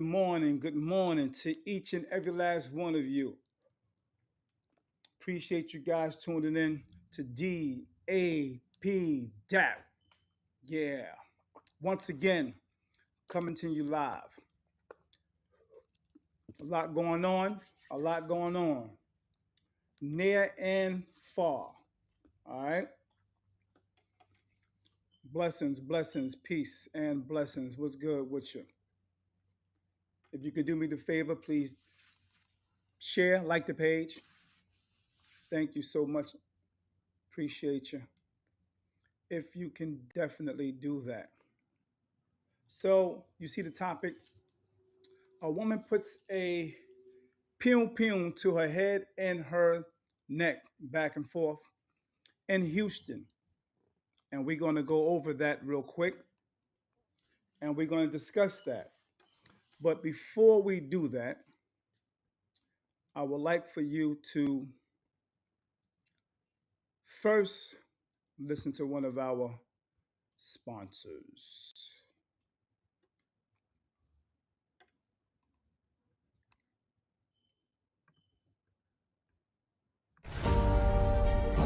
Good morning to each and every last one of you. Appreciate you guys tuning in to D.A.P. DAP. Yeah, once again, coming to you live. A lot going on, a lot going on, near and far. All right, blessings, blessings, peace, and blessings. What's good with you? If you could do me the favor, please share, like the page. Thank you so much. Appreciate you. If you can definitely do that. So you see the topic. A woman puts a pew pew to her head and her neck back and forth in Houston. And we're going to go over that real quick and we're going to discuss that. But before we do that, I would like for you to first listen to one of our sponsors.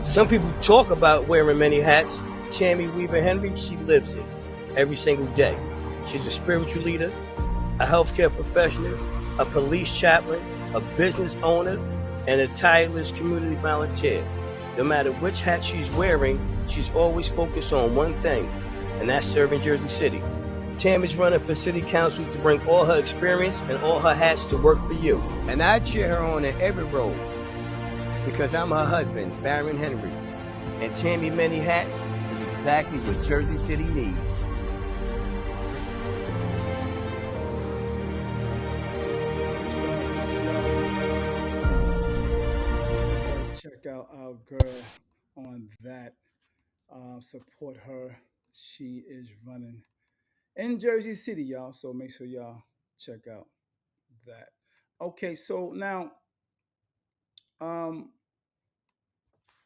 Some people talk about wearing many hats. Tammy Weaver Henry, she lives it every single day. She's a spiritual leader, a healthcare professional, a police chaplain, a business owner, and a tireless community volunteer. No matter which hat she's wearing, she's always focused on one thing, and that's serving Jersey City. Tammy's running for city council to bring all her experience and all her hats to work for you. And I cheer her on in every role because I'm her husband, Baron Henry. And Tammy Many Hats is exactly what Jersey City needs. Check out our girl on that. Support her. She is running in Jersey City, y'all. So make sure y'all check out that. Okay, so now um,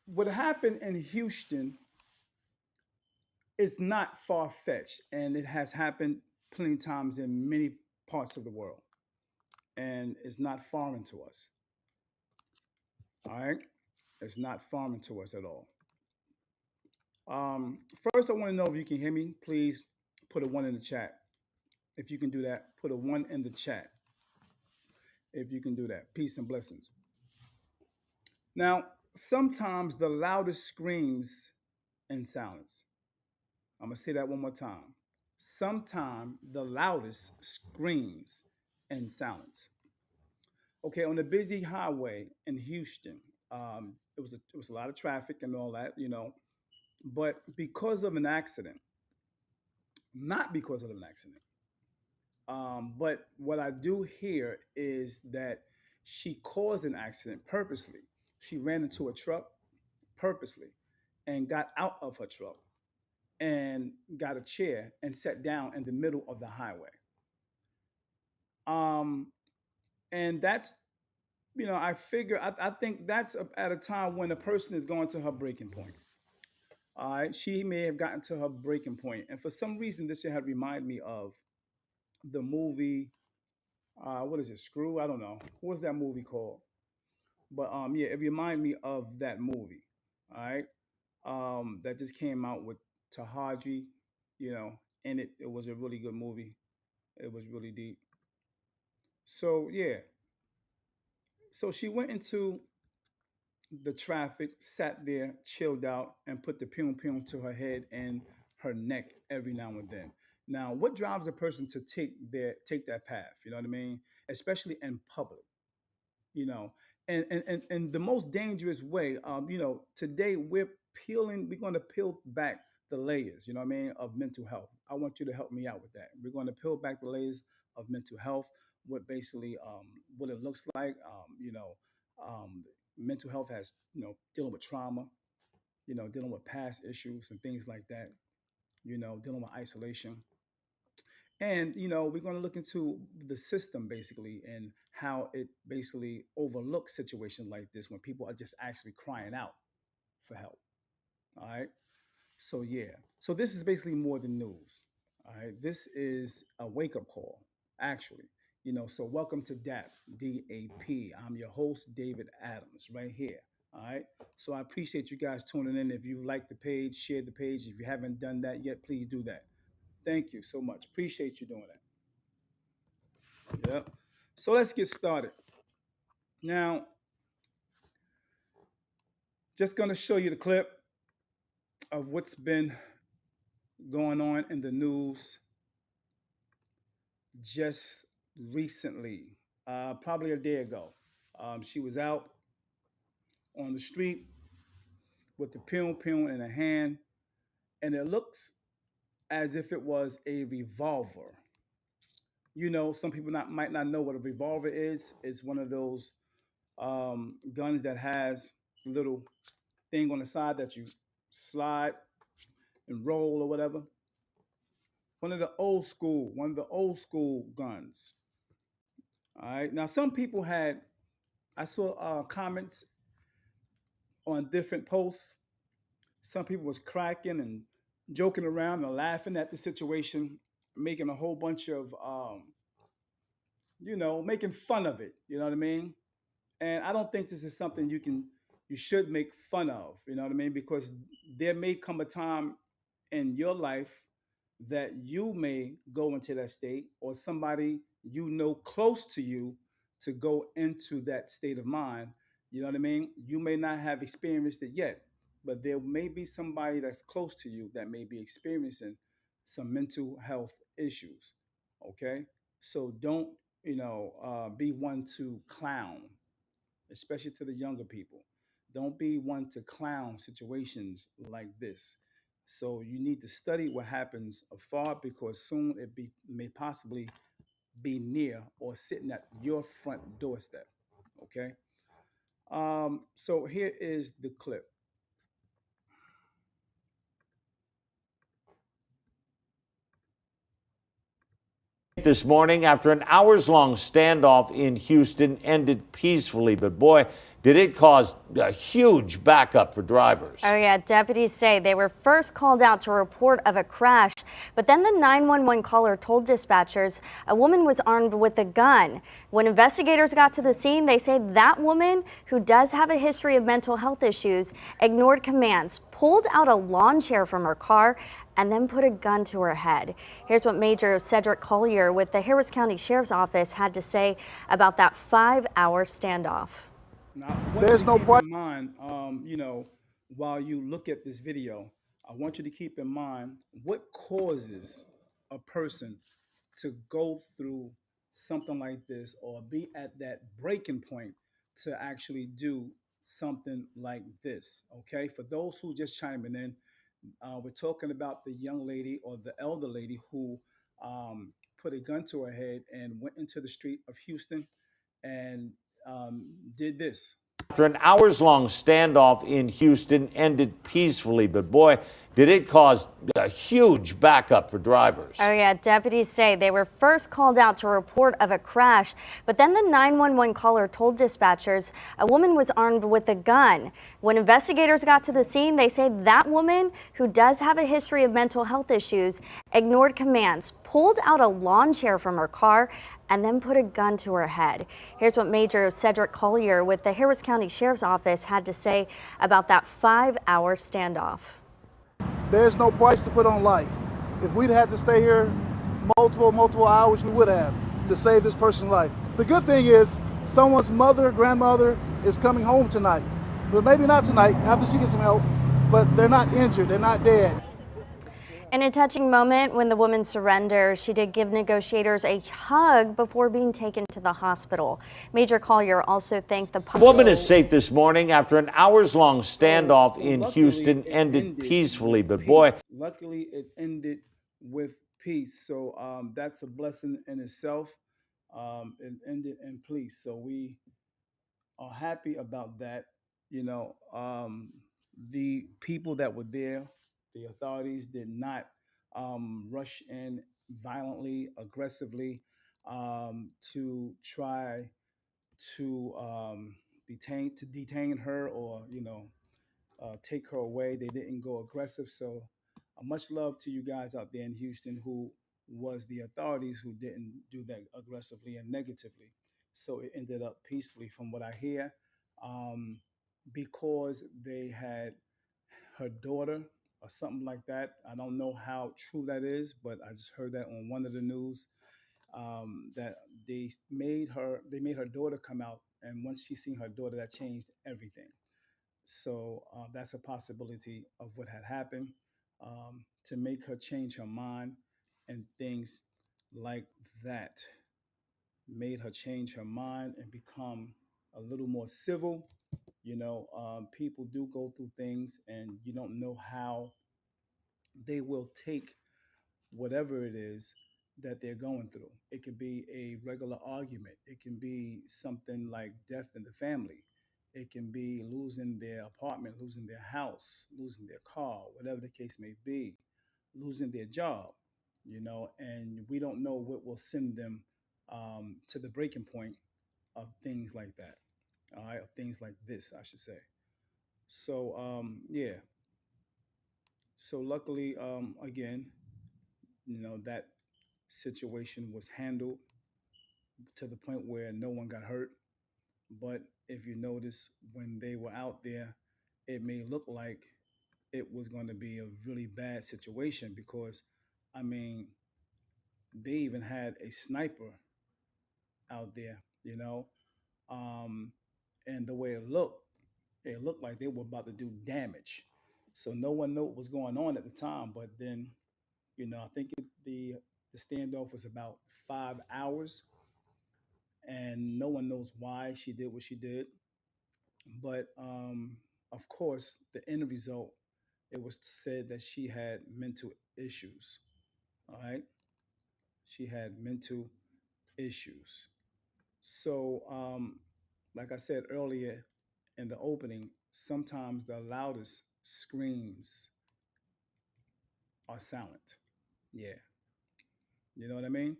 what happened in Houston is not far fetched, and it has happened plenty of times in many parts of the world, and it's not foreign to us. All right, it's not foreign to us at all. First, I want to know if you can hear me. Please put a one in the chat. If you can do that, put a one in the chat. If you can do that, peace and blessings. Now, sometimes the loudest screams in silence. I'm gonna say that one more time. Sometimes the loudest screams in silence. Okay, on the busy highway in Houston, it was a lot of traffic and all that, but because of an accident, not because of an accident, but what I do hear is that she caused an accident purposely. She ran into a truck purposely and got out of her truck and got a chair and sat down in the middle of the highway. Um, and that's, I figure, I think that's at a time when a person is going to her breaking point. All right. She may have gotten to her breaking point. And for some reason, this should have reminded me of the movie, what is it, Screw? I don't know. What was that movie called? But yeah, it reminded me of that movie. All right. That just came out with Tahaji, you know, in it. It was a really good movie. It was really deep. So yeah, so she went into the traffic, sat there, chilled out, and put the pum pum to her head and her neck every now and then. Now, what drives a person to take that path? You know what I mean? Especially in public. You know, and the most dangerous way. Today we're going to peel back the layers. You know what I mean, of mental health. I want you to help me out with that. We're going to peel back the layers of mental health. What basically what it looks like. Um, Mental health has dealing with trauma. Dealing with past issues and things like that. Dealing with isolation. And we're going to look into the system basically and how it basically overlooks situations like this when people are just actually crying out for help. All right. So yeah. So this is basically more than news. All right. This is a wake up call, actually. So welcome to DAP, DAP. I'm your host, David Adams, right here. All right. So I appreciate you guys tuning in. If you've liked the page, share the page. If you haven't done that yet, please do that. Thank you so much. Appreciate you doing that. Yep. So let's get started. Now, just going to show you the clip of what's been going on in the news just recently, probably a day ago. She was out on the street with the pill in her hand, and it looks as if it was a revolver. Some people might not know what a revolver is. It's one of those guns that has a little thing on the side that you slide and roll or whatever. One of the old school guns. All right. Now, some people had, I saw comments on different posts. Some people was cracking and joking around and laughing at the situation, making a whole bunch of, making fun of it. You know what I mean? And I don't think this is something you should make fun of. You know what I mean? Because there may come a time in your life that you may go into that state, or somebody close to you to go into that state of mind. You know what I mean? You may not have experienced it yet, but there may be somebody that's close to you that may be experiencing some mental health issues. Okay, so don't be one to clown, especially to the younger people. Don't be one to clown situations like this. So you need to study what happens afar, because soon may possibly be near or sitting at your front doorstep. Okay. So here is the clip. This morning after an hours-long standoff in Houston ended peacefully, but boy, did it cause a huge backup for drivers. Oh yeah, deputies say they were first called out to report of a crash, but then the 911 caller told dispatchers a woman was armed with a gun. When investigators got to the scene, they say that woman, who does have a history of mental health issues, ignored commands, pulled out a lawn chair from her car, and then put a gun to her head. Here's what Major Cedric Collier with the Harris County Sheriff's Office had to say about that 5-hour standoff. Now, there's no point. In mind, while you look at this video, I want you to keep in mind what causes a person to go through something like this, or be at that breaking point to actually do something like this. Okay, for those who just chiming in, we're talking about the young lady or the elder lady who put a gun to her head and went into the street of Houston and did this. After an hours-long standoff in Houston ended peacefully, but boy, did it cause a huge backup for drivers. Oh yeah, deputies say they were first called out to report of a crash, but then the 911 caller told dispatchers a woman was armed with a gun. When investigators got to the scene, they say that woman, who does have a history of mental health issues, ignored commands, pulled out a lawn chair from her car, and then put a gun to her head. Here's what Major Cedric Collier with the Harris County Sheriff's Office had to say about that 5-hour standoff. There's no price to put on life. If we'd had to stay here multiple hours, we would have, to save this person's life. The good thing is someone's mother, grandmother is coming home tonight. But maybe not tonight, after she gets some help, but they're not injured, they're not dead. In a touching moment when the woman surrendered, she did give negotiators a hug before being taken to the hospital. Major Collier also thanked the public. The woman is safe this morning after an hours-long standoff in Houston ended peacefully, but boy. Luckily, it ended with peace. So that's a blessing in itself. It ended in peace. So we are happy about that. The people that were there, the authorities did not rush in violently, aggressively, to try to detain her, or take her away. They didn't go aggressive. So much love to you guys out there in Houston who was the authorities who didn't do that aggressively and negatively. So it ended up peacefully, from what I hear, um, because they had her daughter or something like that. I don't know how true that is, but I just heard that on one of the news, that they made her daughter come out, and once she seen her daughter, that changed everything. So that's a possibility of what had happened, to make her change her mind and things like that. Made her change her mind and become a little more civil. People do go through things, and you don't know how they will take whatever it is that they're going through. It could be a regular argument, it can be something like death in the family, it can be losing their apartment, losing their house, losing their car, whatever the case may be, losing their job, and we don't know what will send them, to the breaking point of things like that. All right, of things like this, I should say. So, yeah. So, luckily, again, that situation was handled to the point where no one got hurt. But if you notice, when they were out there, it may look like it was going to be a really bad situation because, I mean, they even had a sniper out there, um, and the way it looked like they were about to do damage. So no one knew what was going on at the time. But then, I think the standoff was about 5 hours, and no one knows why she did what she did. But of course, the end result, it was said that she had mental issues. All right, she had mental issues. So, like I said earlier in the opening, sometimes the loudest screams are silent. Yeah, you know what I mean?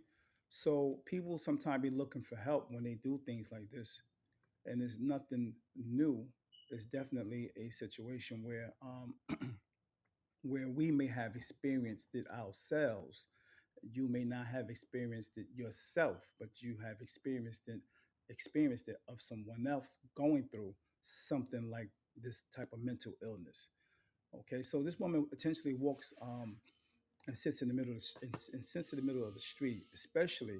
So people sometimes be looking for help when they do things like this, and it's nothing new. It's definitely a situation where we may have experienced it ourselves. You may not have experienced it yourself, but you have experienced it of someone else going through something like this type of mental illness. Okay, so this woman potentially walks, and sits in the middle of and sits in the middle of the street, especially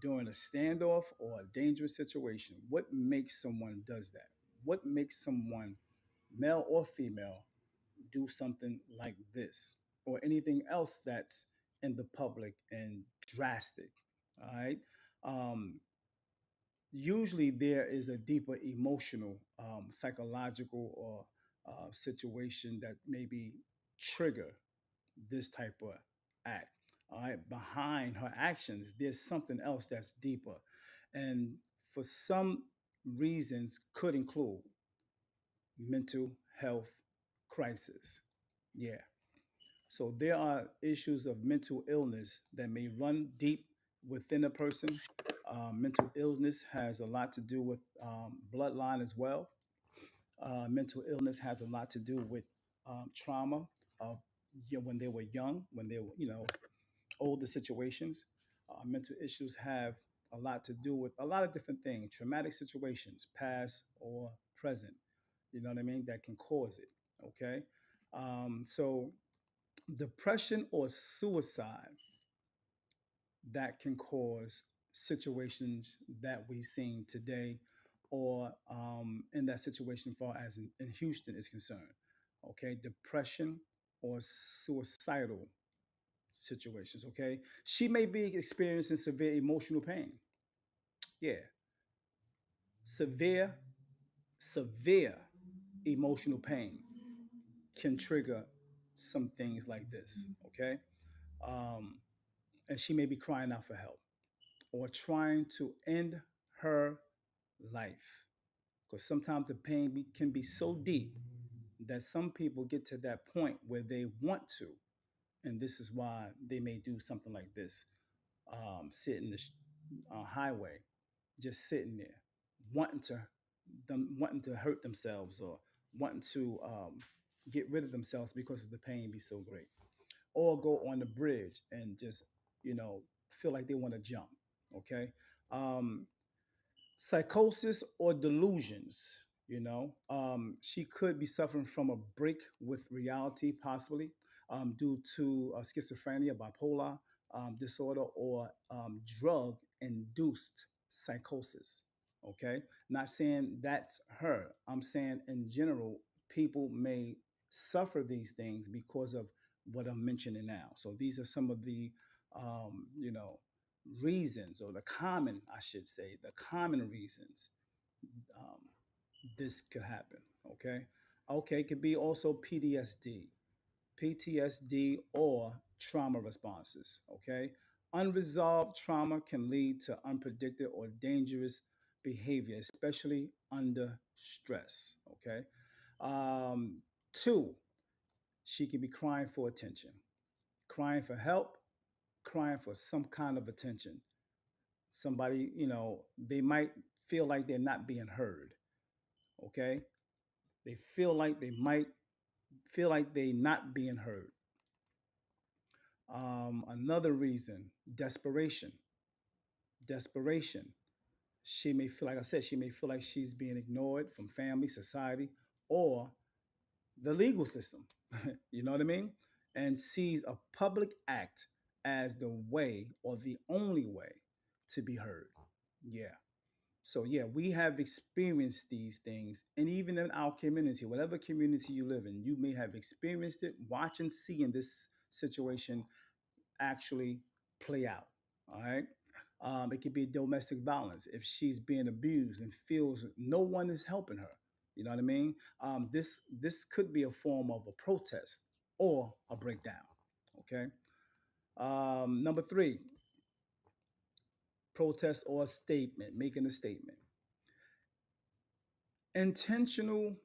during a standoff or a dangerous situation. What makes someone does that? What makes someone, male or female, do something like this or anything else that's in the public and drastic? All right. Um, Usually there is a deeper emotional, psychological, or situation that maybe trigger this type of act. All right. Behind her actions, there's something else that's deeper. And for some reasons could include mental health crisis. Yeah. So there are issues of mental illness that may run deep within a person. Mental illness has a lot to do with, bloodline as well. Mental illness has a lot to do with, trauma of, when they were young, when they were, older situations. Mental issues have a lot to do with a lot of different things, traumatic situations, past or present. You know what I mean? That can cause it. Okay. So depression or suicide, that can cause situations that we've seen today, or in that situation far as in Houston is concerned. Okay, depression or suicidal situations. Okay, she may be experiencing severe emotional pain. Yeah, severe, severe emotional pain can trigger some things like this. Okay, um, and she may be crying out for help or trying to end her life, because sometimes the pain can be so deep that some people get to that point where they want to, and this is why they may do something like this. Sit in the highway, just sitting there, wanting to wanting to hurt themselves, or wanting to, get rid of themselves because of the pain be so great. or go on the bridge and just, you know, feel like they want to jump. Okay. Um, Psychosis or delusions. She could be suffering from a break with reality, possibly due to schizophrenia, bipolar disorder, or drug induced psychosis. Okay. Not saying that's her. I'm saying in general, people may suffer these things because of what I'm mentioning now. So these are some of the, you know, reasons, or the common, I should say, the common reasons um, this could happen. Okay. Okay. It could be also PTSD or trauma responses. Okay. Unresolved trauma can lead to unpredicted or dangerous behavior, especially under stress. Okay. Um, Two, she could be crying for attention, crying for help, crying for some kind of attention. Somebody, they might feel like they're not being heard. Okay. They feel like they might feel like they not being heard. Another reason, desperation. Desperation. She may feel, like I said, she may feel like she's being ignored from family, society, or the legal system. You know what I mean? And sees a public act as the way or the only way to be heard. Yeah. So yeah, we have experienced these things, and even in our community, whatever community you live in, you may have experienced it, watching, seeing this situation actually play out. All right. It could be domestic violence if she's being abused and feels no one is helping her. You know what I mean? This could be a form of a protest or a breakdown. Okay. Number three, protest or a statement, making a statement. Intentional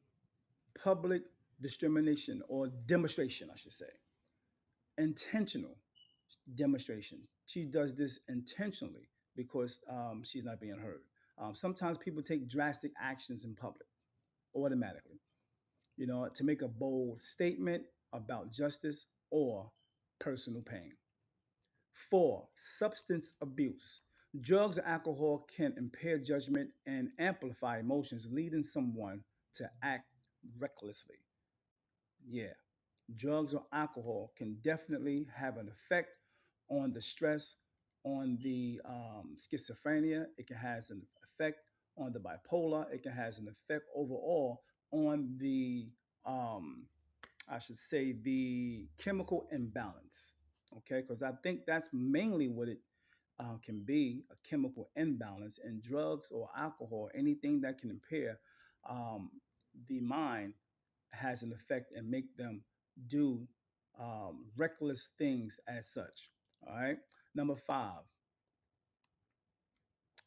public discrimination or demonstration, I should say. Intentional demonstration. She does this intentionally because she's not being heard. Sometimes people take drastic actions in public automatically, to make a bold statement about justice or personal pain. Four, substance abuse. Drugs or alcohol can impair judgment and amplify emotions, leading someone to act recklessly. Yeah, drugs or alcohol can definitely have an effect on the stress, on the schizophrenia. It can has an effect on the bipolar. It can has an effect overall on the, um, I should say, the chemical imbalance. Okay, because I think that's mainly what it can be, a chemical imbalance, in drugs or alcohol, anything that can impair um, the mind has an effect and make them do reckless things as such. All right. Number five,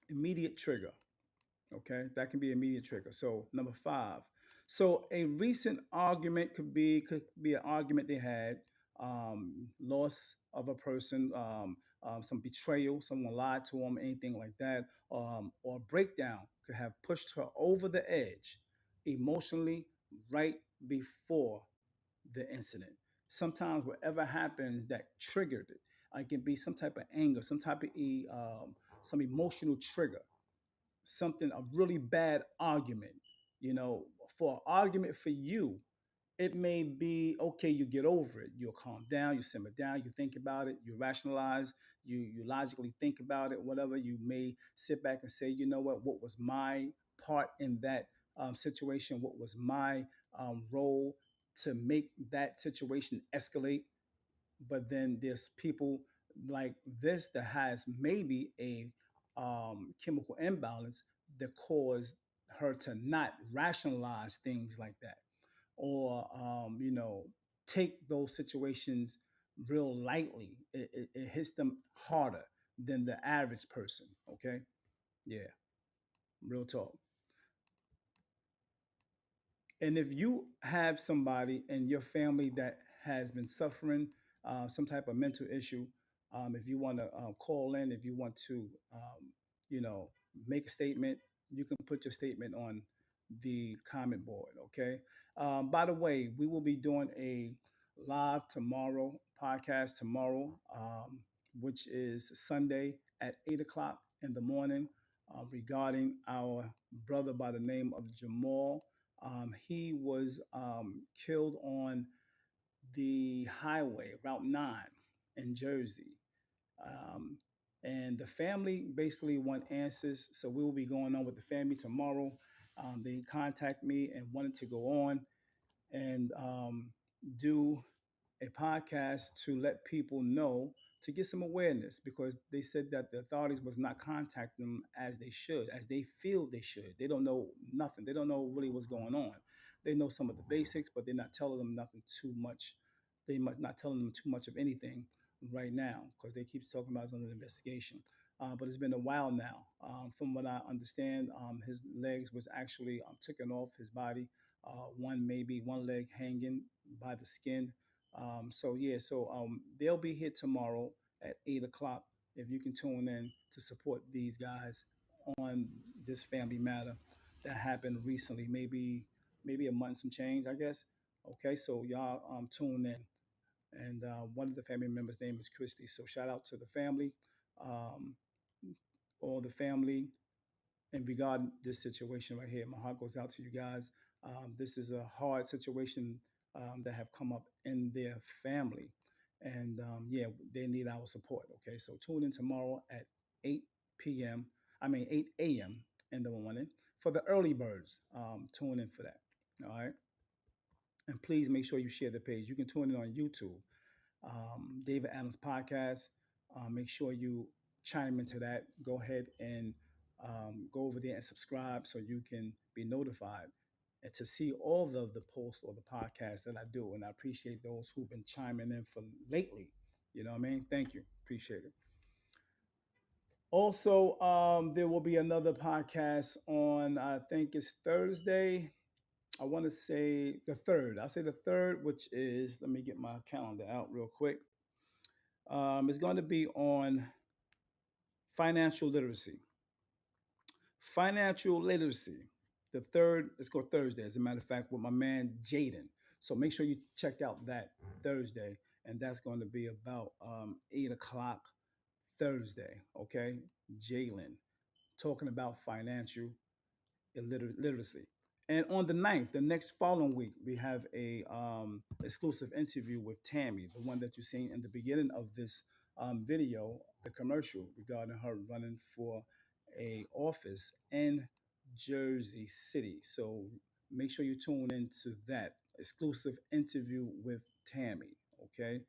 immediate trigger. Okay, that can be immediate trigger. So number five. So a recent argument could be an argument they had, loss of a person, some betrayal, someone lied to them, anything like that, or breakdown could have pushed her over the edge emotionally right before the incident. Sometimes whatever happens that triggered it, it can be some type of anger, some type of some emotional trigger, something, a really bad argument. For an argument for you, it may be okay. You get over it. You'll calm down. You simmer down. You think about it. You rationalize. You logically think about it. Whatever, you may sit back and say, you know what was my part in that situation? What was my role to make that situation escalate? But then there's people like this that has maybe a chemical imbalance that caused her to not rationalize things like that, or take those situations real lightly. It hits them harder than the average person. Okay. Yeah. Real talk. And if you have somebody in your family that has been suffering some type of mental issue, if you want to call in, if you want to, you know, make a statement, you can put your statement on the comment board. Okay. By the way, we will be doing a live tomorrow podcast tomorrow, which is Sunday at 8 o'clock in the morning, regarding our brother by the name of Jamal. He was killed on the highway, Route 9 in Jersey. Um, and the family basically want answers. So we will be going on with the family tomorrow. They contact me and wanted to go on and do a podcast to let people know, to get some awareness, because they said that the authorities was not contacting them as they should, as they feel they should. They don't know nothing. They don't know really what's going on. They know some of the basics, but they're not telling them nothing too much. They must not telling them too much of anything right now, because they keep talking about it's under investigation. But it's been a while now. From what I understand, his legs was actually taken off his body. One, maybe one leg hanging by the skin. So yeah, so they'll be here tomorrow at 8 o'clock. If you can tune in to support these guys on this family matter that happened recently, maybe a month and some change, I guess. Okay, so y'all tune in. And one of the family members' name is Christy. So shout out to the family, um, all the family, in regard this situation right here. My heart goes out to you guys. This is a hard situation that have come up in their family, and yeah, they need our support. Okay, so tune in tomorrow at 8 p.m. I mean 8 a.m. in the morning for the early birds. Tune in for that. All right, and please make sure you share the page. You can tune in on YouTube, David Adams Podcast. Make sure you chime into that. Go ahead and go over there and subscribe so you can be notified and to see all of the posts or the podcasts that I do. And I appreciate those who've been chiming in for lately. You know what I mean? Thank you. Appreciate it. Also, there will be another podcast on, I think it's Thursday. I want to say the third. I'll say the third, which is, let me get my calendar out real quick. It's going to be on financial literacy. Financial literacy. The third, it's called Thursday, as a matter of fact, with my man Jaden. So make sure you check out that Thursday, and that's going to be about 8 o'clock Thursday. Okay, Jalen talking about financial literacy. And on the ninth, the next following week, we have a exclusive interview with Tammy, the one that you seen in the beginning of this video, the commercial regarding her running for a office in Jersey City. So make sure you tune into that exclusive interview with Tammy. Okay,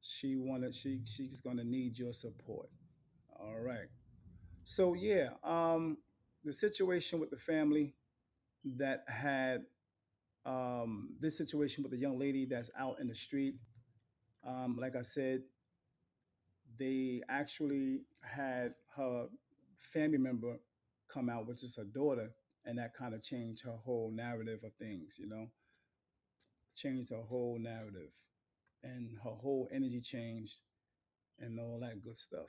she's gonna need your support. All right. So yeah, the situation with the family that had this situation with the young lady that's out in the street. Like I said, they actually had her family member come out, which is her daughter, and that kind of changed her whole narrative of things, changed her whole narrative, and her whole energy changed and all that good stuff.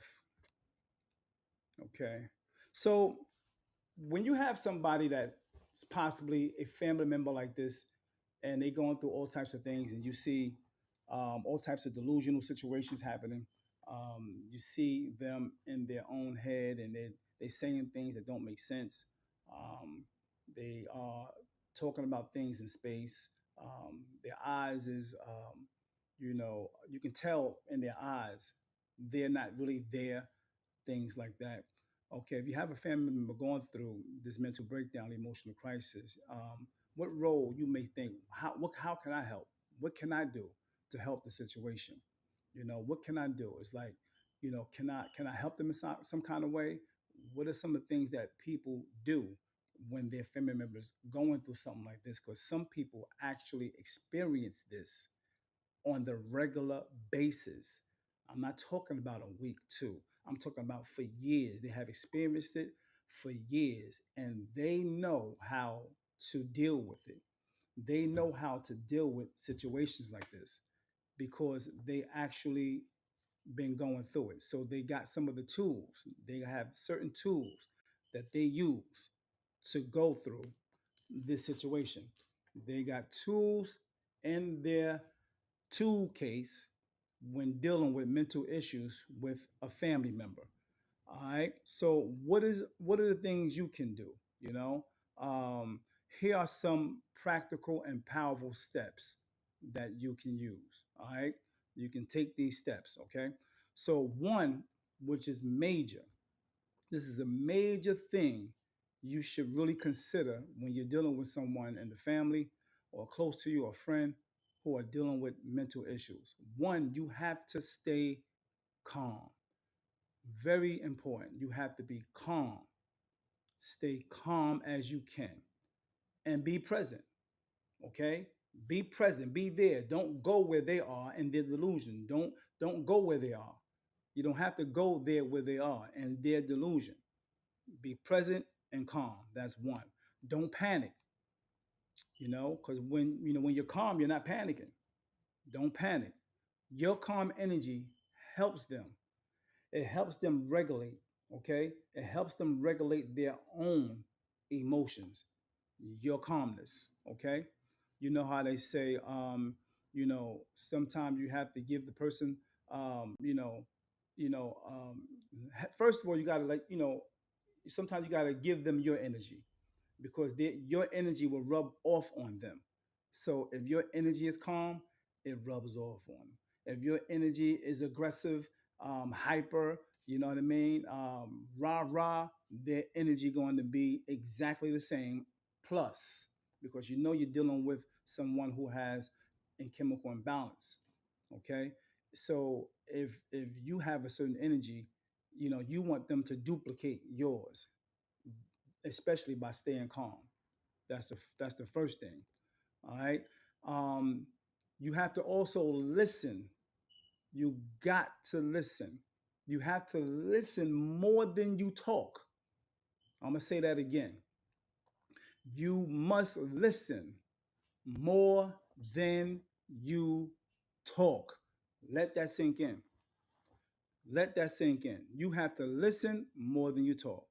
Okay. So when you have somebody that's possibly a family member like this, and they going through all types of things, and you see all types of delusional situations happening, you see them in their own head, and they saying things that don't make sense. They are talking about things in space. Their eyes is, you can tell in their eyes they're not really there, things like that. Okay, if you have a family member going through this mental breakdown, emotional crisis, what role you may think, how can I help? What can I do to help the situation? What can I do? It's like, can I help them in some kind of way? What are some of the things that people do when their family members going through something like this? Because some people actually experience this on the regular basis. I'm not talking about a week, two. I'm talking about for years. They have experienced it for years, and they know how to deal with it. They know how to deal with situations like this because they actually been going through it. So they got some of the tools. They have certain tools that they use to go through this situation. They got tools in their tool case when dealing with mental issues with a family member. All right. So what are the things you can do? You know, um, here are some practical and powerful steps that you can use. All right. You can take these steps. Okay. So one, which is major, this is a major thing you should really consider when you're dealing with someone in the family or close to you, a friend who are dealing with mental issues. One, you have to stay calm. Very important. You have to be calm. Stay calm as you can and be present. Okay? Be present. Be there. Don't go where they are in their delusion. Don't go where they are. You don't have to go there where they are in their delusion. Be present and calm. That's one. Don't panic, because when you're calm, you're not panicking. Don't panic. Your calm energy helps them. It helps them regulate, okay? It helps them regulate their own emotions, your calmness, okay? You know how they say, sometimes you have to give the person, um, you know, first of all, you got to sometimes you got to give them your energy because your energy will rub off on them. So if your energy is calm, it rubs off on them. If your energy is aggressive, hyper, you know what I mean, rah rah, their energy going to be exactly the same plus because you're dealing with someone who has a chemical imbalance. Okay, so if you have a certain energy, you want them to duplicate yours, especially by staying calm. That's the first thing. All right. Um, you have to also listen. You got to listen. You have to listen more than you talk. I'm gonna say that again. You must listen more than you talk. Let that sink in. Let that sink in. You have to listen more than you talk.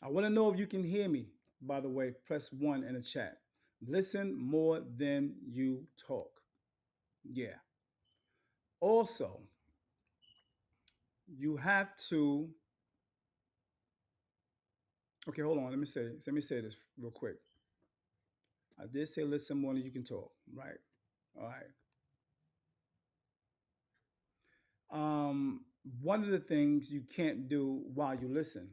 I want to know if you can hear me. By the way, press one in the chat. Listen more than you talk. Yeah. Also, you have to. Okay, hold on. Let me say this real quick. I did say listen more than you can talk. Right. All right. Um, One of the things you can't do while you listen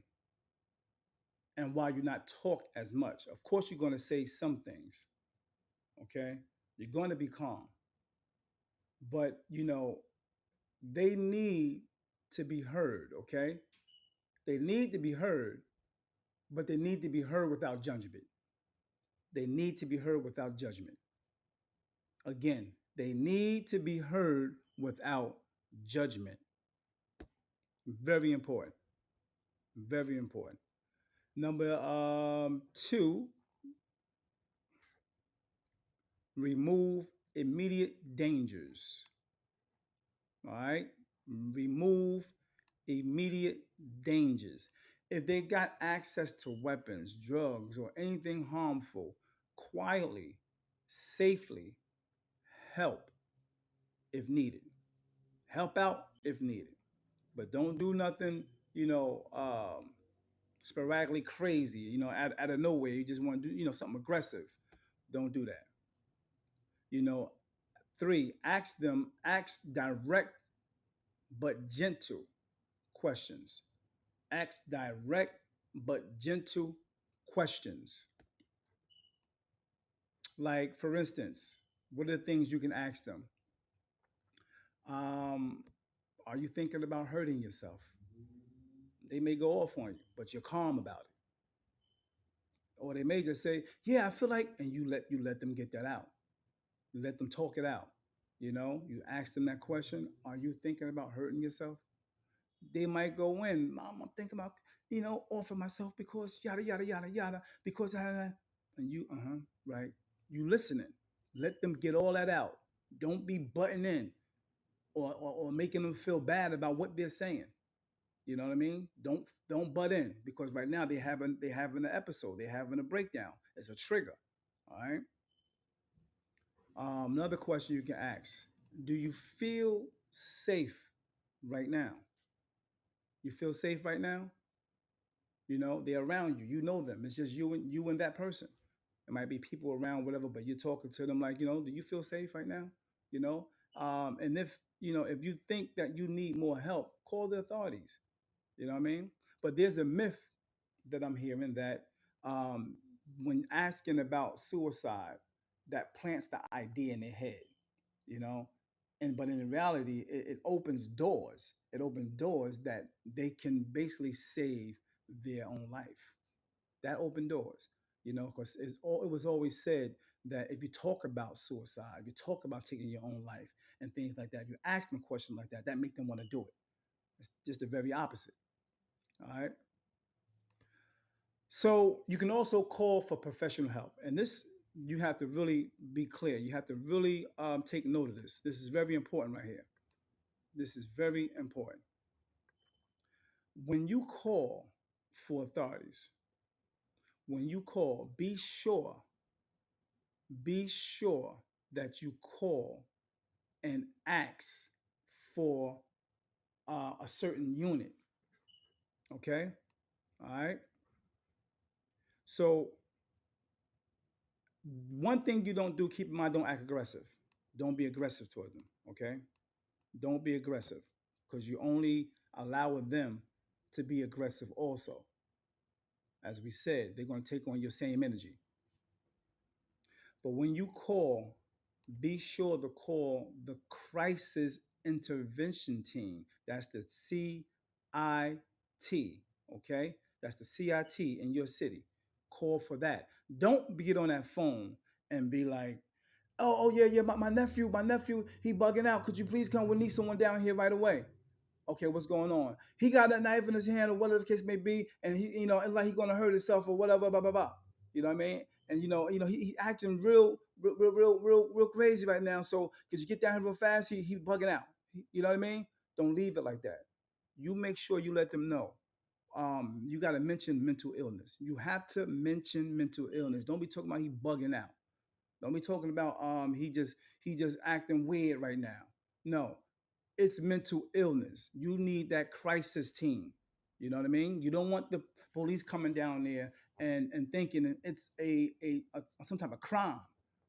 and while you're not talk as much. Of course, you're going to say some things. Okay. You're going to be calm, but they need to be heard. Okay. They need to be heard, but they need to be heard without judgment. They need to be heard without judgment. Again, they need to be heard without judgment. Very important. Very important. Number two, remove immediate dangers. All right. Remove immediate dangers. If they got access to weapons, drugs, or anything harmful, quietly, safely help if needed. Help out if needed. But don't do nothing, sporadically crazy, out of nowhere. You just want to do, something aggressive. Don't do that. You know, Three, ask direct but gentle questions. Ask direct but gentle questions. Like, for instance, what are the things you can ask them? Um, are you thinking about hurting yourself? They may go off on you, but you're calm about it. Or they may just say, "Yeah, I feel like," and you let them get that out. You let them talk it out. You ask them that question: Are you thinking about hurting yourself? They might go in, "Mom, I'm thinking about, offering myself because yada yada yada yada because and you right. You listening. Let them get all that out. Don't be butting in or making them feel bad about what they're saying. You know what I mean? Don't butt in because right now they having an episode, they having a breakdown. It's a trigger. All right. Another question you can ask: do you feel safe right now? You feel safe right now? You know, they're around you. You know them. It's just you and that person. It might be people around, whatever, but you're talking to them like, do you feel safe right now? You know, and if you think that you need more help, call the authorities. You know what I mean? But there's a myth that I'm hearing that um, when asking about suicide, that plants the idea in their head. You know, but in reality, it opens doors. It opens doors that they can basically save their own life. That opened doors, because it was always said that if you talk about suicide, you talk about taking your own life and things like that, if you ask them questions like that, that make them want to do it. It's just the very opposite. All right. So you can also call for professional help, and this you have to really be clear. You have to really take note of this. This is very important right here. This is very important. When you call for authorities, when you call, be sure that you call and ask for a certain unit. Okay. All right. So one thing you don't do, keep in mind, don't act aggressive. Don't be aggressive toward them. Okay. Don't be aggressive because you only allow them to be aggressive also. As we said, they're going to take on your same energy. But when you call, be sure to call the crisis intervention team. That's the CIT. Okay? That's the CIT in your city. Call for that. Don't get on that phone and be like, oh yeah, yeah, my nephew, he bugging out. Could you please come? We need someone down here right away. Okay, what's going on? He got a knife in his hand or whatever the case may be, and it's like he's gonna hurt himself or whatever, blah blah blah. You know what I mean? And he acting real crazy right now. So could you get down here real fast? He bugging out. You know what I mean? Don't leave it like that. You make sure you let them know. You got to mention mental illness. You have to mention mental illness. Don't be talking about he bugging out. Don't be talking about he just acting weird right now. No, it's mental illness. You need that crisis team. You know what I mean? You don't want the police coming down there and thinking it's a some type of crime.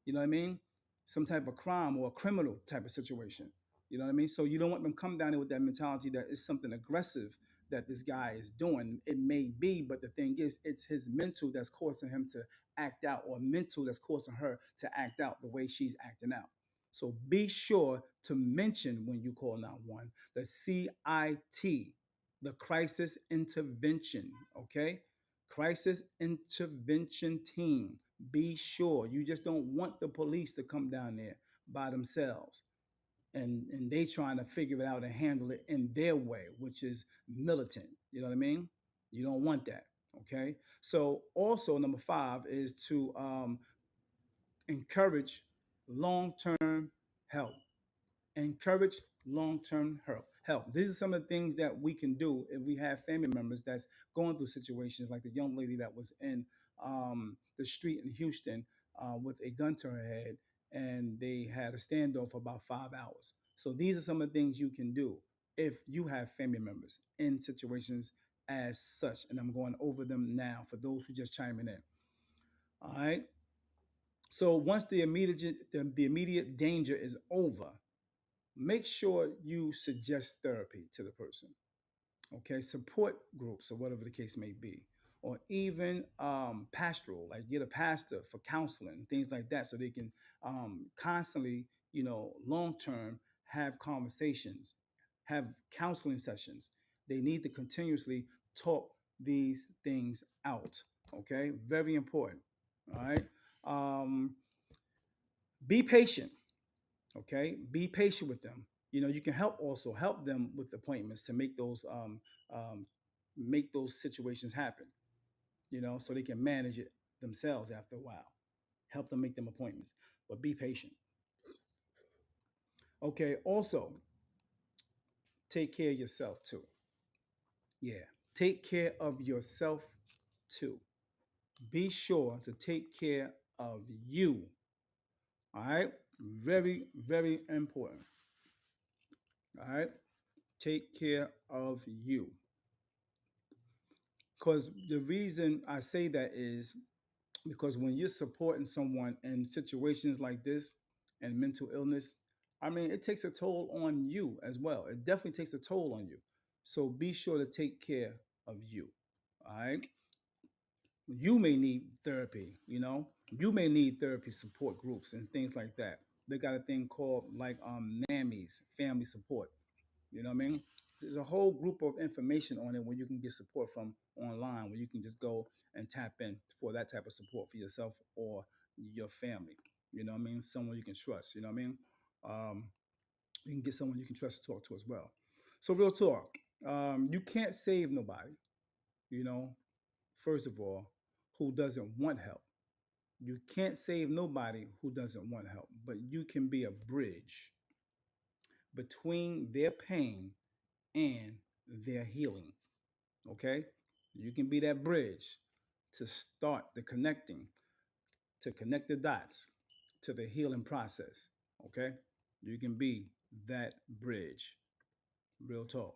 You know what I mean? Some type of crime or a criminal type of situation. You know what I mean? So you don't want them come down there with that mentality that it's something aggressive that this guy is doing. It may be, but the thing is, it's his mental that's causing him to act out, or mental that's causing her to act out the way she's acting out. So be sure to mention when you call 911 the CIT, the crisis intervention, okay? Crisis intervention team. Be sure. You just don't want the police to come down there by themselves and they trying to figure it out and handle it in their way, which is militant. You know what I mean? You don't want that. Okay. So also number 5 is to encourage long-term help. Encourage long-term help. These are some of the things that we can do if we have family members that's going through situations like the young lady that was in the street in Houston with a gun to her head, and they had a standoff for about 5 hours. So these are some of the things you can do if you have family members in situations as such. And I'm going over them now for those who just chiming in. All right. So once the immediate danger is over, make sure you suggest therapy to the person. Okay, support groups or whatever the case may be, or even pastoral, like get a pastor for counseling, things like that, so they can constantly, long term, have conversations, have counseling sessions. They need to continuously talk these things out. Okay, very important. All right. Um, be patient. Okay, be patient with them. You can help them with appointments to um, make those situations happen, so they can manage it themselves after a while. Help them make them appointments, but be patient. Okay, also take care of yourself too. Yeah, take care of yourself too. Be sure to take care of you. All right. Very, very important. All right. Take care of you. Because the reason I say that is because when you're supporting someone in situations like this and mental illness, I mean, it takes a toll on you as well. It definitely takes a toll on you. So be sure to take care of you. All right. You may need therapy, you may need therapy support groups and things like that. They got a thing called like NAMIs, family support. You know what I mean? There's a whole group of information on it where you can get support from online, where you can just go and tap in for that type of support for yourself or your family. You know what I mean? Someone you can trust. You know what I mean? Um, you can get someone you can trust to talk to as well. So real talk, you can't save nobody. You know, first of all, who doesn't want help. You can't save nobody who doesn't want help, but you can be a bridge between their pain and their healing. Okay? You can be that bridge to start the connecting, to connect the dots to the healing process. Okay? You can be that bridge. Real talk.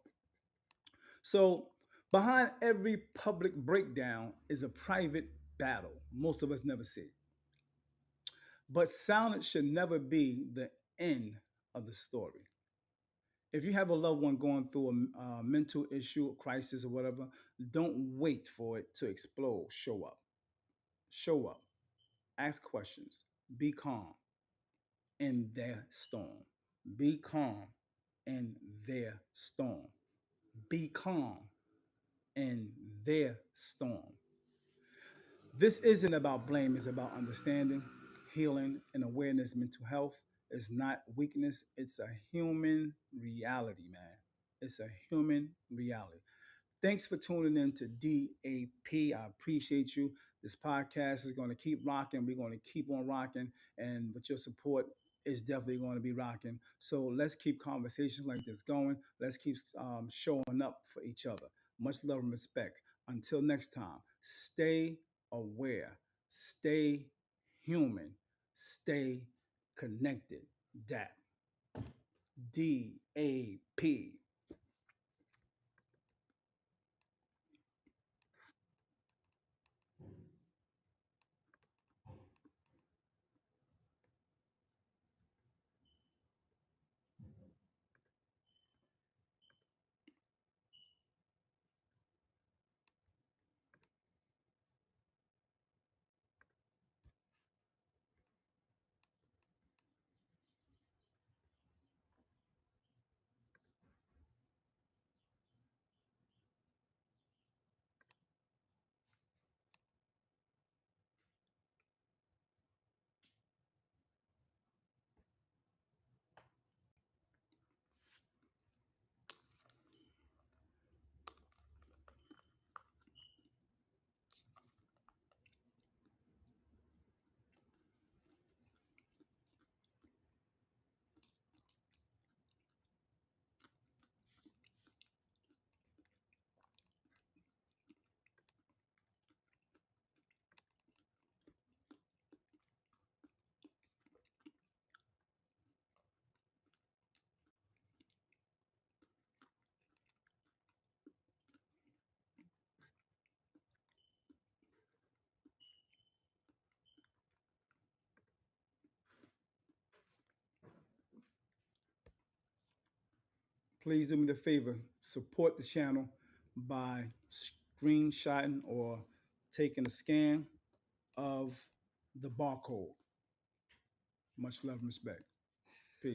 So, behind every public breakdown is a private battle most of us never see. But silence should never be the end of the story. If you have a loved one going through a mental issue, a crisis, or whatever, don't wait for it to explode. Show up. Show up. Ask questions. Be calm in their storm. Be calm in their storm. Be calm in their storm. This isn't about blame, it's about understanding, healing, and awareness. Mental health is not weakness, it's a human reality, man. It's a human reality. Thanks for tuning in to DAP. I appreciate you. This podcast is going to keep rocking. We're going to keep on rocking. And with your support, it's definitely going to be rocking. So let's keep conversations like this going. Let's keep showing up for each other. Much love and respect. Until next time, stay aware, stay human, stay connected. DAP. Please do me the favor, support the channel by screenshotting or taking a scan of the barcode. Much love and respect.